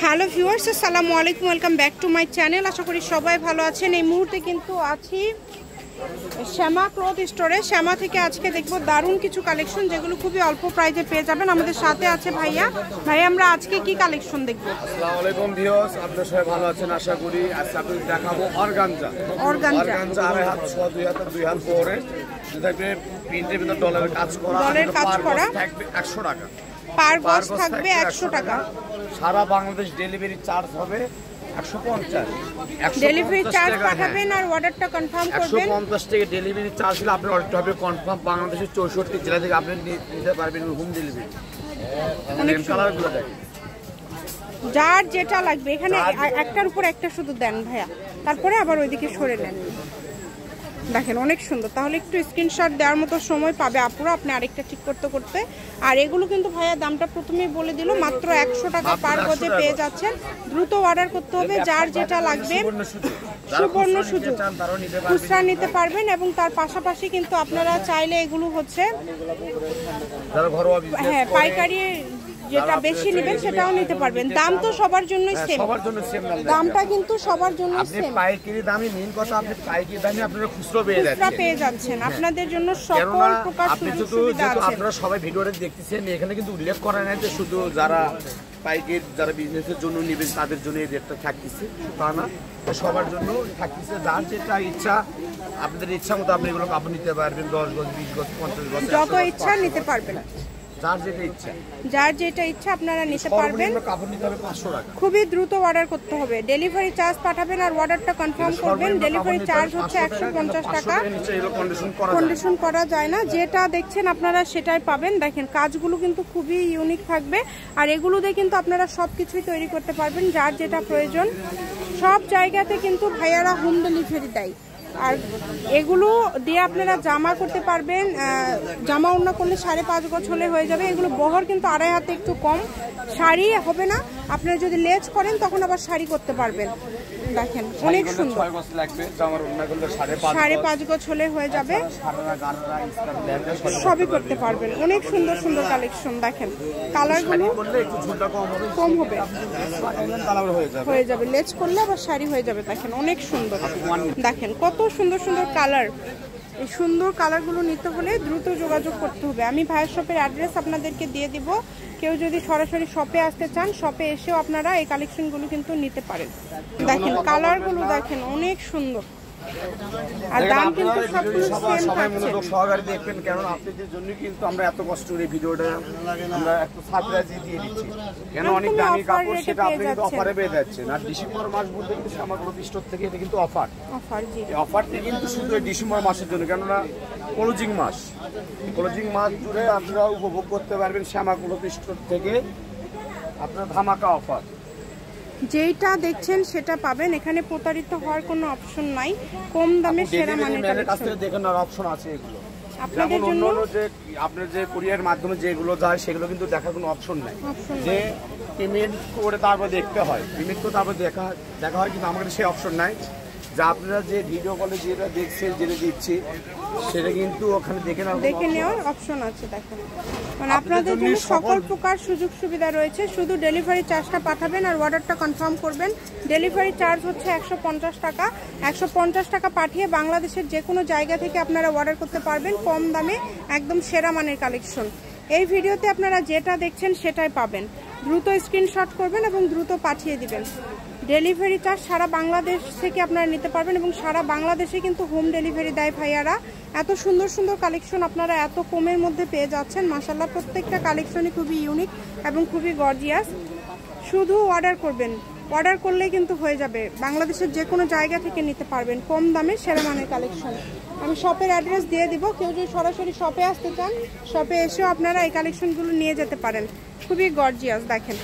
Hello viewers, আসসালামু আলাইকুম, welcome back to my channel. আশা করি সবাই ভালো আছেন। এই মুহূর্তে কিন্তু আছি শ্যামা ক্লথ স্টোরে। শ্যামা থেকে আজকে দেখবো দারুণ কিছু কালেকশন, যেগুলো খুবই অল্প প্রাইজে পেয়ে যাবেন। আমাদের সাথে আছে ভাইয়া। ভাই, আমরা আজকে কি কালেকশন দেখবো? আসসালামু আলাইকুম ভিউয়ার্স, আপনারা সবাই ভালো আছেন আশা করি। আজকে আপনাদের দেখাবো অর্গানজা আড়াই হাত ছ, দুই হাত পরে যেটাকে প্রিন্টের ভিতর ডলারের কাজ করা থাকবে 100 টাকা। পার গজ থাকবে 100 টাকা। সারা বাংলাদেশ ডেলিভারি চার্জ হবে 150। ডেলিভারি চার্জ পাঠাবেন আর অর্ডারটা কনফার্ম করবেন। 150 টাকা ডেলিভারি চার্জ হলে আপনার অর্ডারটা হবে কনফার্ম। বাংলাদেশের 64 জেলা থেকে আপনি নিতে পারবেন হোম ডেলিভারি। অনেক কালারগুলো দেখেন, যার যেটা লাগবে। এখানে একটার উপর একটা শুধু দেন ভাইয়া, তারপরে আবার ওইদিকে সরে নেন। দেখেন অনেক সুন্দর। তাহলে একটু স্ক্রিনশট দেওয়ার মতো সময় পাবে আপুরা আপনি আরেকটা ঠিক করতে। আর এগুলো কিন্তু ভাইয়া দামটা প্রথমেই বলে দিল, মাত্র 100 টাকা পার গজে পেয়ে যাচ্ছেন। দ্রুত অর্ডার করতে হবে। যার যেটা লাগবে সুবর্ণ সুযোগ, খুচরা নিতে পারবেন। এবং তার পাশাপাশি কিন্তু আপনারা চাইলে এগুলো হচ্ছে হ্যাঁ পাইকারি যেটা বেশি নেবেন সেটাও নিতে পারবেন। দাম তো সবার জন্যই সেম, দামটা কিন্তু সবার জন্য সেম। পাইকারি দামে মেইন কথা, আপনি পাইকারি দামে আপনারা খুচরা পেয়ে যাচ্ছেন। আপনাদের জন্য সকল প্রকার সুযোগ সুবিধা আছে। আপনারা সবাই ভিডিওটা দেখতেছেন, এখানে কিন্তু উল্লেখ করা নাই যে শুধু যারা পাইকারি যারা বিজনেসের জন্য নেবেন তাদের জন্য এই রেটটা থাকতেছে, তা না, সবার জন্য থাকতেছে। যার যেটা ইচ্ছা, আপনাদের ইচ্ছা মতো আপনি এগুলো কাপড় নিতে পারবেন। 10 গজ, 20 গজ, 50 গজ, যত ইচ্ছা নিতে পারবেন। যার যেটা ইচ্ছা আপনারা নিতে পারবেন। খুবই দ্রুত অর্ডার করতে হবে। ডেলিভারি চার্জ পাঠাবেন আর অর্ডারটা কনফার্ম করবেন। ডেলিভারি চার্জ হচ্ছে 150 টাকা। কন্ডিশন করা যায় না। যেটা দেখছেন আপনারা সেটাই পাবেন। দেখেন কাজগুলো কিন্তু খুবই ইউনিক থাকবে। আর এগুলো দিয়ে কিন্তু আপনারা সবকিছুই তৈরি করতে পারবেন। যার যেটা প্রয়োজন সব জায়গাতে কিন্তু ভাইয়ারা হোম ডেলিভারি দেয়। আর এগুলো দিয়ে আপনারা জামা করতে পারবেন। জামা ওড়না করলে 5.5 গজ হলে হয়ে যাবে। এগুলো বহর কিন্তু আড়াই হাতে একটু কম। শাড়ি হবে না, আপনারা যদি লেজ করেন তখন আবার শাড়ি করতে পারবেন। দেখেন অনেক সুন্দর। 5.5 গজ হলে হয়ে যাবে, সবই করতে পারবেন। অনেক সুন্দর সুন্দর কালেকশন। দেখেন কালারগুলো কম হবে, হয়ে যাবে। লেজ করলে আবার শাড়ি হয়ে যাবে। দেখেন অনেক সুন্দর। দেখেন কত সুন্দর সুন্দর কালার। এই সুন্দর কালারগুলো নিতে হলে দ্রুত যোগাযোগ করতে হবে। আমি ভাইয়ের শপের অ্যাড্রেস আপনাদেরকে দিয়ে দিব। কেউ যদি সরাসরি শপে আসতে চান, শপে এসেও আপনারা এই কালেকশনগুলো কিন্তু নিতে পারেন। দেখেন কালারগুলো দেখেন অনেক সুন্দর। আর দাম কিন্তু সবগুলো সেম থাকছে। সহকারে দেখবেন, কারণ আপনাদের জন্য কিন্তু আমরা এত কষ্ট করে ভিডিওটা আমরা একটু সারপ্রাইজ দিয়ে দিচ্ছি। কেন অনেক দামি কাপড় সেটা আপনি কিন্তু অফারে পেয়ে যাচ্ছেন। আর ডিসেম্বর মাস বলতে কিন্তু আমার স্টোর থেকে এটা কিন্তু অফার জি। এই অফারটি কিন্তু শুধু ডিসেম্বর মাসের জন্য, কেননা ক্লোজিং মাস জুড়ে আপনারা উপভোগ করতে পারবেন শ্যামা ক্লথ স্টোর থেকে আপনার ধামাকা অফার। যেটা দেখছেন সেটা পাবেন। এখানে প্রতারিত হওয়ার কোনো অপশন নাই। কম দামে সেরা মানের কালেকশন দেখেন আর অপশন আছে। এগুলো আপনাদের জন্য যে আপনার যে কুরিয়ার মাধ্যমে যেগুলো যায় সেগুলো কিন্তু দেখার কোনো অপশন নাই। যে পেমেন্ট করে তারপর দেখতে হয়, পেমেন্ট করে তারপর দেখা হয়, কিন্তু আমাদের সেই অপশন নাই। যা আপনারা যে ভিডিও কলে যেটা দেখছেন, যেটা দিচ্ছি সেটা কিন্তু ওখানে দেখে নেওয়ার অপশন আছে। দেখেন মানে আপনাদের জন্য সকল প্রকার সুযোগ সুবিধা রয়েছে। শুধু ডেলিভারি চার্জটা পাঠাবেন আর অর্ডারটা কনফার্ম করবেন। ডেলিভারি চার্জ হচ্ছে 150 টাকা। 150 টাকা পাঠিয়ে বাংলাদেশের যে কোনো জায়গা থেকে আপনারা অর্ডার করতে পারবেন কম দামে, একদম সেরা মানের কালেকশন। এই ভিডিওতে আপনারা যেটা দেখছেন সেটাই পাবেন। দ্রুত স্ক্রিনশট করবেন এবং দ্রুত পাঠিয়ে দিবেন। ডেলিভারি চার্জ সারা বাংলাদেশ থেকে আপনারা নিতে পারবেন এবং সারা বাংলাদেশে কিন্তু হোম ডেলিভারি দেয় ভাইয়ারা। এত সুন্দর সুন্দর কালেকশন আপনারা এত কমের মধ্যে পেয়ে যাচ্ছেন। মাশাআল্লাহ, প্রত্যেকটা কালেকশনই খুবই ইউনিক এবং খুবই গর্জিয়াস। শুধু অর্ডার করবেন, অর্ডার করলে কিন্তু হয়ে যাবে। বাংলাদেশের যে কোনো জায়গা থেকে নিতে পারবেন কম দামে সেরা মানের কালেকশন। আমি শপের অ্যাড্রেস দিয়ে দিব। কেউ যদি সরাসরি শপে আসতে চান, শপে এসেও আপনারা এই কালেকশনগুলো নিয়ে যেতে পারেন। খুবই গর্জিয়াস। দেখেন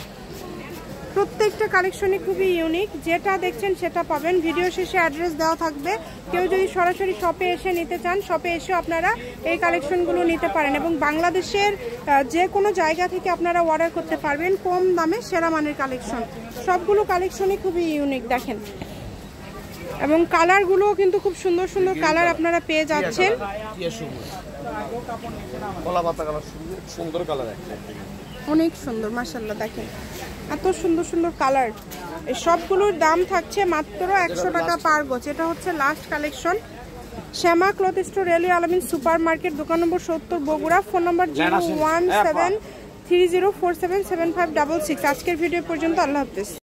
প্রত্যেকটা কালেকশনই খুবই ইউনিক। যেটা দেখছেন সেটা পাবেন। ভিডিও শেষে অ্যাড্রেস দেওয়া থাকবে। কেউ যদি সরাসরি শপে এসে নিতে চান, শপে এসেও আপনারা এই কালেকশনগুলো নিতে পারেন এবং বাংলাদেশের যে কোনো জায়গা থেকে আপনারা অর্ডার করতে পারবেন কম দামে সেরা মানের কালেকশন। সবগুলো কালেকশনই খুবই ইউনিক। দেখেন এবং কালারগুলোও কিন্তু খুব সুন্দর সুন্দর কালার আপনারা পেয়ে যাচ্ছেন। সুন্দর কালার অনেক সুন্দর মাশাআল্লাহ। দেখেন এত সুন্দর সুন্দর কালার, এই সবগুলোর দাম থাকছে মাত্র 100 টাকা পার গজ। এটা হচ্ছে লাস্ট কালেকশন। শ্যামা ক্লথ স্টোর, রেলওয়ে আলামিন সুপার মার্কেট, দোকান নম্বর 70 বগুড়া, ফোন নম্বর 01730477566। আজকের ভিডিও পর্যন্ত, আল্লাহ হাফেজ।